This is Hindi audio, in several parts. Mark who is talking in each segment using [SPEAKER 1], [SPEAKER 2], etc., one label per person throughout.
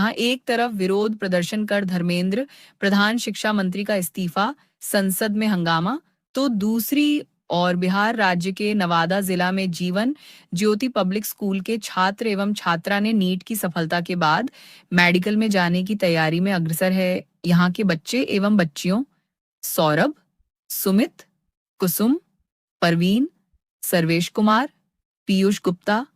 [SPEAKER 1] जहां एक तरफ विरोध प्रदर्शन कर धर्मेंद्र प्रधान शिक्षा मंत्री का इस्तीफा, संसद में हंगामा, तो दूसरी और बिहार राज्य के नवादा जिला में जीवन ज्योति पब्लिक स्कूल के छात्र एवं छात्रा ने नीट की सफलता के बाद मेडिकल में जाने की तैयारी में अग्रसर है। यहाँ के बच्चे एवं बच्चियों सौरभ, सुमित, कुसुम, परवीन, सर्वेश कुमार, पीयूष गुप्ता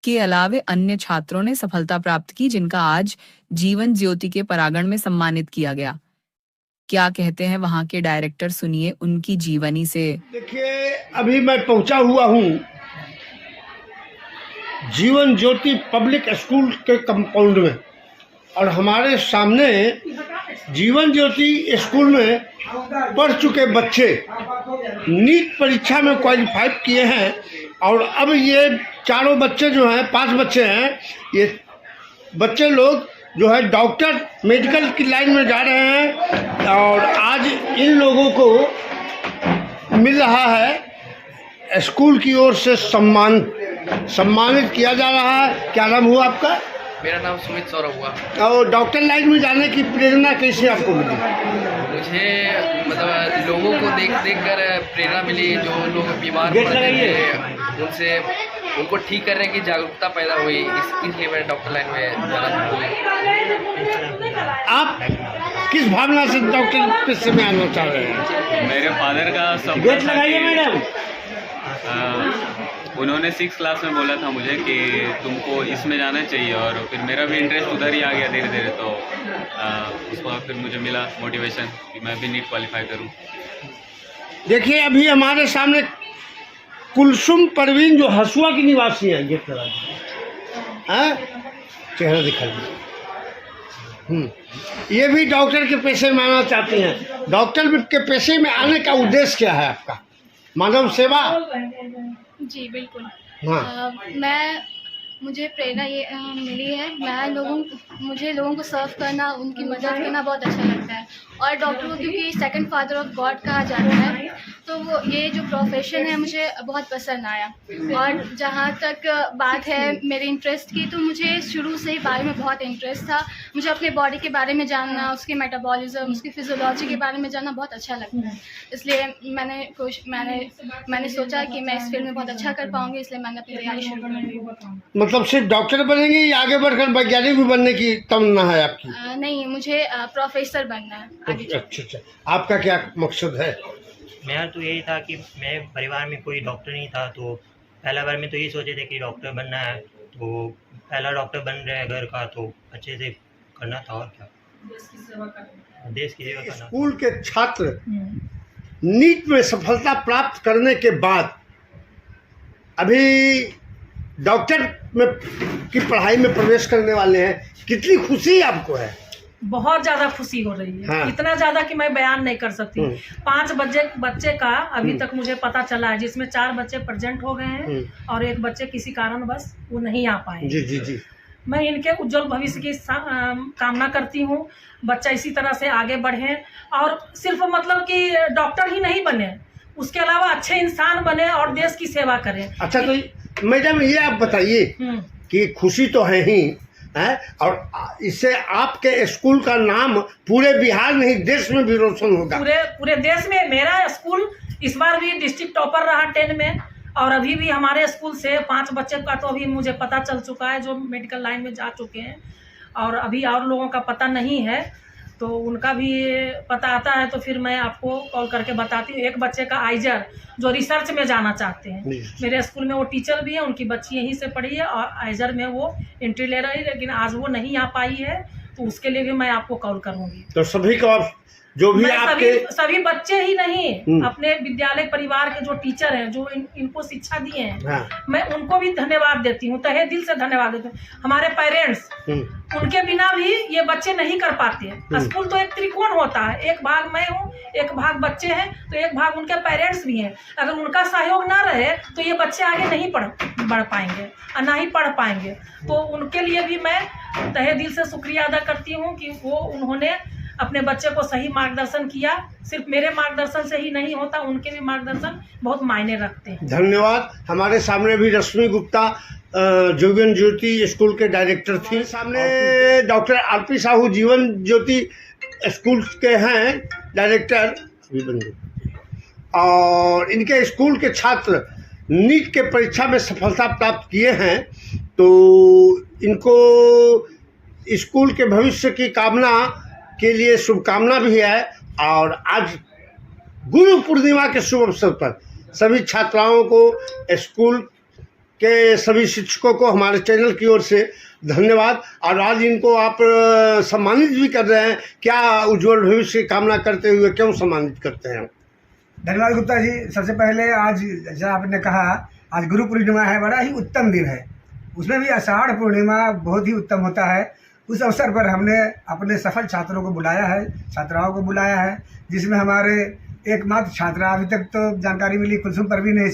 [SPEAKER 1] के अलावे अन्य छात्रों ने सफलता प्राप्त की, जिनका आज जीवन ज्योति के परागण में सम्मानित किया गया। क्या कहते हैं वहां के डायरेक्टर, सुनिए उनकी जीवनी से।
[SPEAKER 2] देखिए, अभी मैं पहुंचा हुआ हूं जीवन ज्योति पब्लिक स्कूल के कंपाउंड में, और हमारे सामने जीवन ज्योति स्कूल में पढ़ चुके बच्चे नीट परीक्षा में क्वालिफाई किए हैं। और अब ये चारों बच्चे जो हैं, 5 बच्चे हैं, ये बच्चे लोग जो है डॉक्टर मेडिकल की लाइन में जा रहे हैं। और आज इन लोगों को मिल रहा है स्कूल की ओर से सम्मानित किया जा रहा है। क्या नाम हुआ आपका?
[SPEAKER 3] मेरा नाम सुमित सौरभ हुआ।
[SPEAKER 2] और डॉक्टर लाइन में जाने की प्रेरणा कैसे आपको मिली?
[SPEAKER 3] मुझे मतलब लोगों को देख कर प्रेरणा मिली, जो लोग बीमार पड़ते थे उनसे उनको ठीक करने की जागरूकता पैदा हुई, इसलिए मैंने डॉक्टर लाइन में जाना चाहूँगा।
[SPEAKER 2] आप किस भावना से डॉक्टर पेशे में आना चाह रहे हैं?
[SPEAKER 4] मेरे फादर का
[SPEAKER 2] गेट लगाइए मैडम।
[SPEAKER 4] उन्होंने 6 क्लास में बोला था मुझे कि तुमको इसमें जाना चाहिए, और फिर मेरा भी इंटरेस्ट उधर ही आ गया धीरे धीरे। तो उसको फिर मुझे मिला मोटिवेशन कि मैं भी नीट क्वालिफाई करूं।
[SPEAKER 2] देखिए, अभी हमारे सामने कुलसुम परवीन जो हसुआ की निवासी है, गेट लगा चेहरा दिखा दीजिए। ये भी डॉक्टर के पेशे में आना चाहती हैं। डॉक्टर के पेशे में आने का उद्देश्य क्या है आपका? मानव सेवा?
[SPEAKER 5] जी बिल्कुल।
[SPEAKER 2] हाँ।
[SPEAKER 5] मुझे प्रेरणा ये मिली है। मुझे लोगों को सर्व करना, उनकी मदद करना बहुत अच्छा लगता है। और डॉक्टर को क्योंकि सेकंड फादर ऑफ गॉड कहा जाता है, तो वो ये जो प्रोफेशन है मुझे बहुत पसंद आया। और जहाँ तक बात है मेरे इंटरेस्ट की, तो मुझे शुरू से ही बारे में बहुत इंटरेस्ट था। मुझे अपने बॉडी के बारे में जानना, उसके मेटाबॉलिज्म, उसकी फिजियोलॉजी के बारे में जानना बहुत अच्छा लगता है। इसलिए मैंने सोचा कि मैं इस फील्ड में बहुत अच्छा कर पाऊँगी, इसलिए मैंने अपनी तैयारी शुरू कर दी।
[SPEAKER 2] मतलब सिर्फ डॉक्टर बनेंगे या आगे बढ़कर वैज्ञानिक भी बनने की तमन्ना है आपकी?
[SPEAKER 5] नहीं, मुझे प्रोफेसर बनना है आगे।
[SPEAKER 2] अच्छा, आपका क्या मकसद है?
[SPEAKER 6] मेरा तो यही था कि मेरे परिवार में कोई डॉक्टर नहीं था, तो पहला बार में तो यही सोचे थे कि डॉक्टर बनना है, तो पहला डॉक्टर बन रहे हैं घर का, तो अच्छे से करना था। और क्या, देश की सेवा करना।
[SPEAKER 2] स्कूल के छात्र नीट में सफलता प्राप्त करने के बाद अभी डॉक्टर में की पढ़ाई में प्रवेश करने वाले हैं। कितनी खुशी आपको है?
[SPEAKER 7] बहुत ज़्यादा खुशी हो रही है।
[SPEAKER 2] हाँ।
[SPEAKER 7] इतना ज़्यादा कि मैं बयान नहीं कर सकती। 5 बच्चे का अभी तक मुझे पता चला है, जिसमें 4 बच्चे प्रेजेंट हो गए हैं और एक बच्चे किसी कारणवश वो नहीं आ पाए।
[SPEAKER 2] जी।
[SPEAKER 7] मैं इनके उज्जवल भविष्य की कामना करती हूँ। बच्चा इसी तरह से आगे बढ़े और सिर्फ मतलब कि डॉक्टर ही नहीं बने, उसके अलावा अच्छे इंसान बने और देश की सेवा करें।
[SPEAKER 2] अच्छा, तो मैडम ये आप बताइए कि खुशी तो है ही है, और इससे आपके स्कूल का नाम पूरे बिहार नहीं देश में भी रोशन होगा।
[SPEAKER 7] पूरे देश में। मेरा स्कूल इस बार भी डिस्ट्रिक्ट टॉपर रहा 10 में, और अभी भी हमारे स्कूल से 5 बच्चे का तो अभी मुझे पता चल चुका है जो मेडिकल लाइन में जा चुके हैं, और अभी और लोगों का पता नहीं है, तो उनका भी पता आता है तो फिर मैं आपको कॉल करके बताती हूँ। एक बच्चे का आइजर जो रिसर्च में जाना चाहते हैं, मेरे स्कूल में वो टीचर भी है, उनकी बच्ची यहीं से पढ़ी है और आइजर में वो एंट्री ले रही है, लेकिन आज वो नहीं आ पाई है, तो उसके लिए भी मैं आपको कॉल करूँगी।
[SPEAKER 2] तो सभी को जो भी आपके
[SPEAKER 7] सभी बच्चे ही नहीं, अपने विद्यालय परिवार के जो टीचर हैं, जो इनको शिक्षा दिए हैं,
[SPEAKER 2] हाँ।
[SPEAKER 7] मैं उनको भी धन्यवाद देती हूँ, तहे दिल से धन्यवाद देती हूँ। हमारे पेरेंट्स, उनके बिना भी ये बच्चे नहीं कर पाते। स्कूल तो एक त्रिकोण होता है, एक भाग मैं हूँ, एक भाग बच्चे हैं, तो एक भाग उनके पेरेंट्स भी हैं। अगर उनका सहयोग ना रहे तो ये बच्चे आगे नहीं बढ़ पाएंगे और ना ही पढ़ पाएंगे। तो उनके लिए भी मैं तहे दिल से शुक्रिया अदा करती हूँ कि वो उन्होंने अपने बच्चे को सही मार्गदर्शन किया। सिर्फ मेरे मार्गदर्शन से ही नहीं होता, उनके भी मार्गदर्शन बहुत मायने रखते हैं।
[SPEAKER 2] धन्यवाद। हमारे सामने भी रश्मि गुप्ता जीवन ज्योति स्कूल के डायरेक्टर थी। सामने doctor RP Sahu Jeevan Jyoti school के हैं डायरेक्टर, और इनके स्कूल के छात्र नीट के परीक्षा में सफलता प्राप्त किए हैं। तो इनको स्कूल के भविष्य की कामना के लिए शुभकामना भी है। और आज गुरु पूर्णिमा के शुभ अवसर पर सभी छात्राओं को, स्कूल के सभी शिक्षकों को हमारे चैनल की ओर से धन्यवाद। और आज इनको आप सम्मानित भी कर रहे हैं। क्या उज्जवल भविष्य की कामना करते हुए क्यों सम्मानित करते हैं?
[SPEAKER 8] धन्यवाद गुप्ता जी। सबसे पहले आज जैसा आपने कहा, आज गुरु पूर्णिमा है, बड़ा ही उत्तम दिन है। उसमें भी आषाढ़ पूर्णिमा बहुत ही उत्तम होता है। उस अवसर पर हमने अपने सफल छात्रों को बुलाया है, छात्राओं को बुलाया है, जिसमें हमारे एकमात्र छात्रा, अभी तक तो जानकारी मिली कुलसुम परवीन है।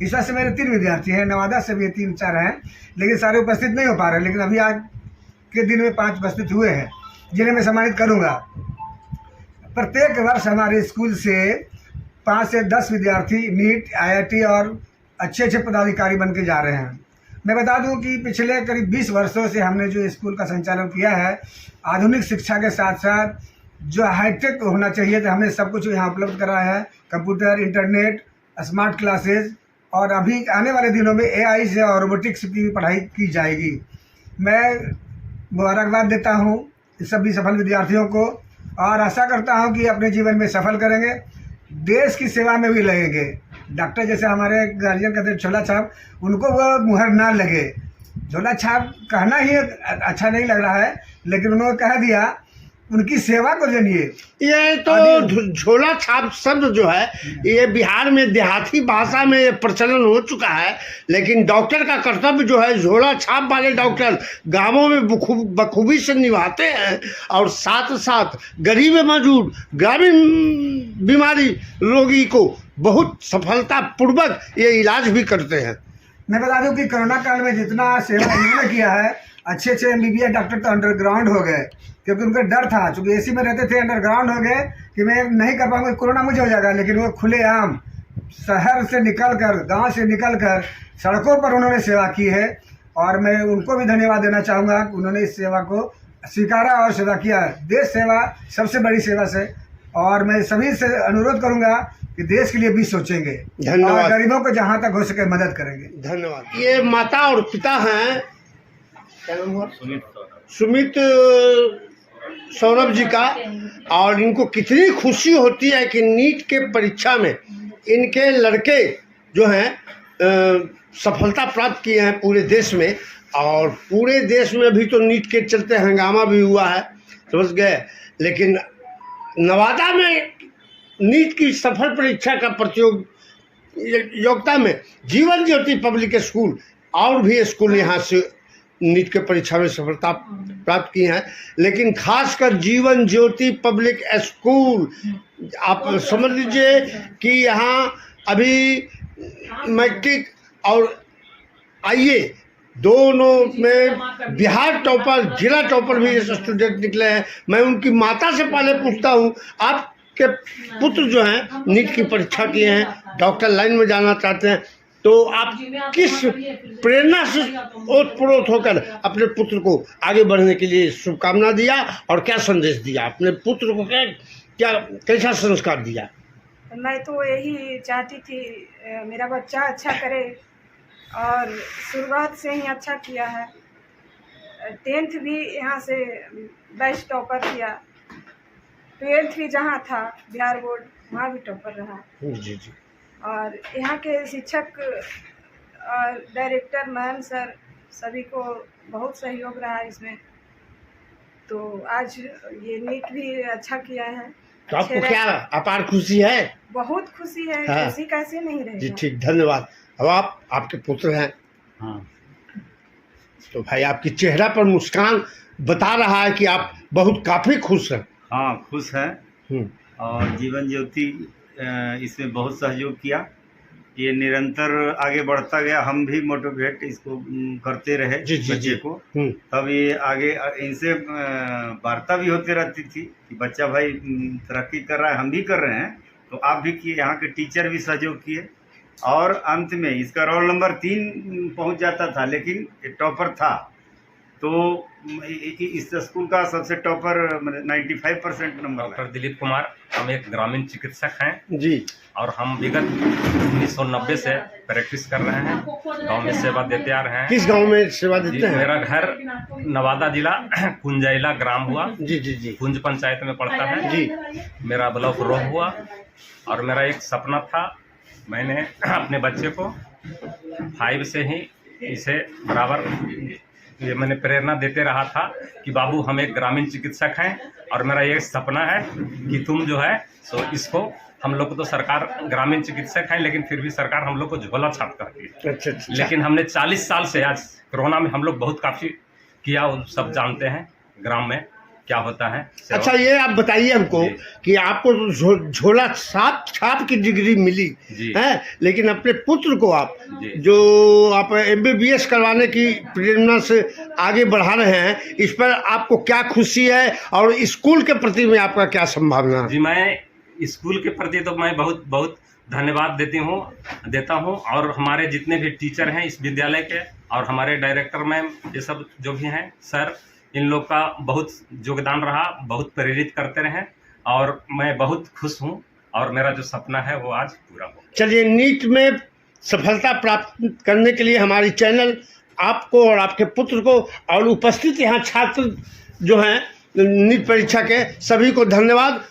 [SPEAKER 8] इस से मेरे 3 विद्यार्थी हैं, नवादा से भी 3-4 हैं, लेकिन सारे उपस्थित नहीं हो पा रहे। लेकिन अभी आज के दिन में 5 उपस्थित हुए हैं, जिन्हें मैं सम्मानित करूँगा। प्रत्येक वर्ष हमारे स्कूल से 5 से 10 विद्यार्थी नीट, IIT और अच्छे पदाधिकारी बन के जा रहे हैं। मैं बता दूं कि पिछले करीब 20 वर्षों से हमने जो स्कूल का संचालन किया है, आधुनिक शिक्षा के साथ साथ जो हाईटेक होना चाहिए था, हमने सब कुछ यहाँ उपलब्ध कराया है। कंप्यूटर, इंटरनेट, स्मार्ट क्लासेस, और अभी आने वाले दिनों में AI से और रोबोटिक्स की भी पढ़ाई की जाएगी। मैं मुबारकबाद देता हूँ सभी सफल विद्यार्थियों को, और आशा करता हूँ कि अपने जीवन में सफल करेंगे, देश की सेवा में भी लगेंगे। डॉक्टर जैसे हमारे गार्जियन कहते हैं झोला छाप, उनको वो मुहर ना लगे। झोला छाप कहना ही अच्छा नहीं लग रहा है, लेकिन उन्होंने कह दिया, उनकी सेवा को जानिए।
[SPEAKER 2] ये तो झोला छाप शब्द जो है, ये बिहार में देहाती भाषा में ये प्रचलन हो चुका है। लेकिन डॉक्टर का कर्तव्य जो है, झोला छाप वाले डॉक्टर गांवों में बखूबी से निभाते हैं, और साथ साथ गरीब मौजूद ग्रामीण बीमारी रोगी को बहुत सफलता पूर्वक ये इलाज भी करते हैं।
[SPEAKER 8] मैं बता दूं कि कोरोना काल में जितना सेवा इन्होंने किया है, अच्छे MBBS डॉक्टर तो अंडरग्राउंड हो गए, क्योंकि उनका डर था, चूँकि AC में रहते थे, अंडरग्राउंड हो गए कि मैं नहीं कर पाऊंगा, कोरोना मुझे हो जाएगा। लेकिन वो खुलेआम शहर से निकलकर, गांव से निकलकर सड़कों पर उन्होंने सेवा की है, और मैं उनको भी धन्यवाद देना चाहूँगा कि उन्होंने इस सेवा को स्वीकारा और सेवा किया। देश सेवा सबसे बड़ी सेवा से, और मैं सभी से अनुरोध करूँगा कि देश के लिए भी सोचेंगे,
[SPEAKER 2] धन्यवाद।
[SPEAKER 8] और गरीबों को जहाँ तक हो सके मदद करेंगे।
[SPEAKER 2] धन्यवाद। ये माता और पिता हैं, क्या नाम हुआ? सुमित सौरभ जी का। और इनको कितनी खुशी होती है कि नीट के परीक्षा में इनके लड़के जो हैं सफलता प्राप्त किए हैं पूरे देश में। और पूरे देश में भी तो नीट के चलते हंगामा भी हुआ है, समझ गए। लेकिन नवादा में नीट की सफल परीक्षा का प्रतियोगिता में जीवन ज्योति पब्लिक स्कूल और भी स्कूल यहाँ से नीट के परीक्षा में सफलता प्राप्त की हैं। लेकिन खासकर जीवन ज्योति पब्लिक स्कूल, आप समझ लीजिए कि यहाँ अभी मैट्रिक और IE दोनों में बिहार टॉपर, जिला टॉपर भी स्टूडेंट निकले हैं। मैं उनकी माता से पहले पूछता हूँ, आपके पुत्र जो हैं नीट की परीक्षा किए हैं, डॉक्टर लाइन में जाना चाहते हैं, तो आप किस प्रेरणा से ओतप्रोत होकर अपने पुत्र को आगे बढ़ने के लिए शुभकामना दिया और क्या संदेश दिया? अपने पुत्र को क्या कैसा संस्कार दिया?
[SPEAKER 9] मैं तो यही चाहती थी मेरा बच्चा अच्छा करे, और शुरुआत से ही अच्छा किया है। 10th भी यहाँ से बेस्ट टॉपर किया, 12th भी जहाँ था बिहार बोर्ड वहाँ भी टॉपर रहा।
[SPEAKER 2] जी जी।
[SPEAKER 9] और यहाँ के शिक्षक और डायरेक्टर मैम सर सभी को बहुत सहयोग रहा इसमें। तो आज ये नीट भी अच्छा किया है।
[SPEAKER 2] तो आपको क्या अपार खुशी है?
[SPEAKER 9] बहुत खुशी है।
[SPEAKER 2] हाँ।
[SPEAKER 9] खुशी कैसे नहीं रहेगी
[SPEAKER 2] जी ठीक, धन्यवाद। अब आपके पुत्र हैं।
[SPEAKER 10] हाँ।
[SPEAKER 2] तो भाई आपकी चेहरा पर मुस्कान बता रहा है कि आप बहुत काफ़ी खुश हैं।
[SPEAKER 10] हाँ, खुश है। और जीवन ज्योति इसमें बहुत सहयोग किया, ये निरंतर आगे बढ़ता गया, हम भी मोटिवेट इसको करते रहे
[SPEAKER 2] जी, जी,
[SPEAKER 10] बच्चे
[SPEAKER 2] जी।
[SPEAKER 10] को। तब ये आगे इनसे वार्ता भी होती रहती थी कि बच्चा भाई तरक्की कर रहा है, हम भी कर रहे हैं, तो आप भी किए। यहाँ के टीचर भी सहयोग किए और अंत में इसका रोल नंबर 3 पहुँच जाता था, लेकिन टॉपर था। तो इस स्कूल का सबसे topper 95% number.
[SPEAKER 11] Doctor Dilip Kumar, हम एक ग्रामीण चिकित्सक हैं
[SPEAKER 2] जी।
[SPEAKER 11] और हम विगत 1990 से प्रैक्टिस कर रहे हैं, गांव में सेवा देते आ रहे हैं।
[SPEAKER 2] किस गांव में सेवा
[SPEAKER 11] जी,
[SPEAKER 2] देते हैं?
[SPEAKER 11] मेरा घर नवादा जिला कुंजैला ग्राम हुआ,
[SPEAKER 2] जी जी जी
[SPEAKER 11] कुंज पंचायत में पड़ता है
[SPEAKER 2] जी।
[SPEAKER 11] मेरा ब्लॉक रोह हुआ। और मेरा एक सपना था, मैंने अपने बच्चे को 5 से ही इसे बराबर ये मैंने प्रेरणा देते रहा था कि बाबू हम एक ग्रामीण चिकित्सक हैं और मेरा ये सपना है कि तुम जो है सो इसको, हम लोग को तो सरकार ग्रामीण चिकित्सक हैं लेकिन फिर भी सरकार हम लोग को झोला छाप करती है।
[SPEAKER 2] अच्छा।
[SPEAKER 11] लेकिन हमने 40 साल से, आज कोरोना में हम लोग बहुत काफ़ी किया, वो सब जानते हैं ग्राम में क्या होता है सेवा।
[SPEAKER 2] अच्छा, ये आप बताइए हमको
[SPEAKER 11] जी।
[SPEAKER 2] कि आपको तो झोला छाप की डिग्री मिली
[SPEAKER 11] जी।
[SPEAKER 2] है, लेकिन अपने पुत्र को आप
[SPEAKER 11] जी।
[SPEAKER 2] जो आप MBBS करवाने की प्रेरणा से आगे बढ़ा रहे हैं, इस पर आपको क्या खुशी है और स्कूल के प्रति में आपका क्या संभावना है?
[SPEAKER 11] जी, मैं स्कूल के प्रति तो मैं बहुत बहुत धन्यवाद देता हूँ और हमारे जितने भी टीचर हैं इस विद्यालय के और हमारे डायरेक्टर मैम, ये सब जो भी हैं सर, इन लोग का बहुत योगदान रहा, बहुत प्रेरित करते रहे और मैं बहुत खुश हूँ और मेरा जो सपना है वो आज पूरा हो।
[SPEAKER 2] चलिए, नीट में सफलता प्राप्त करने के लिए हमारी चैनल आपको और आपके पुत्र को और उपस्थित यहाँ छात्र जो हैं नीट परीक्षा के, सभी को धन्यवाद।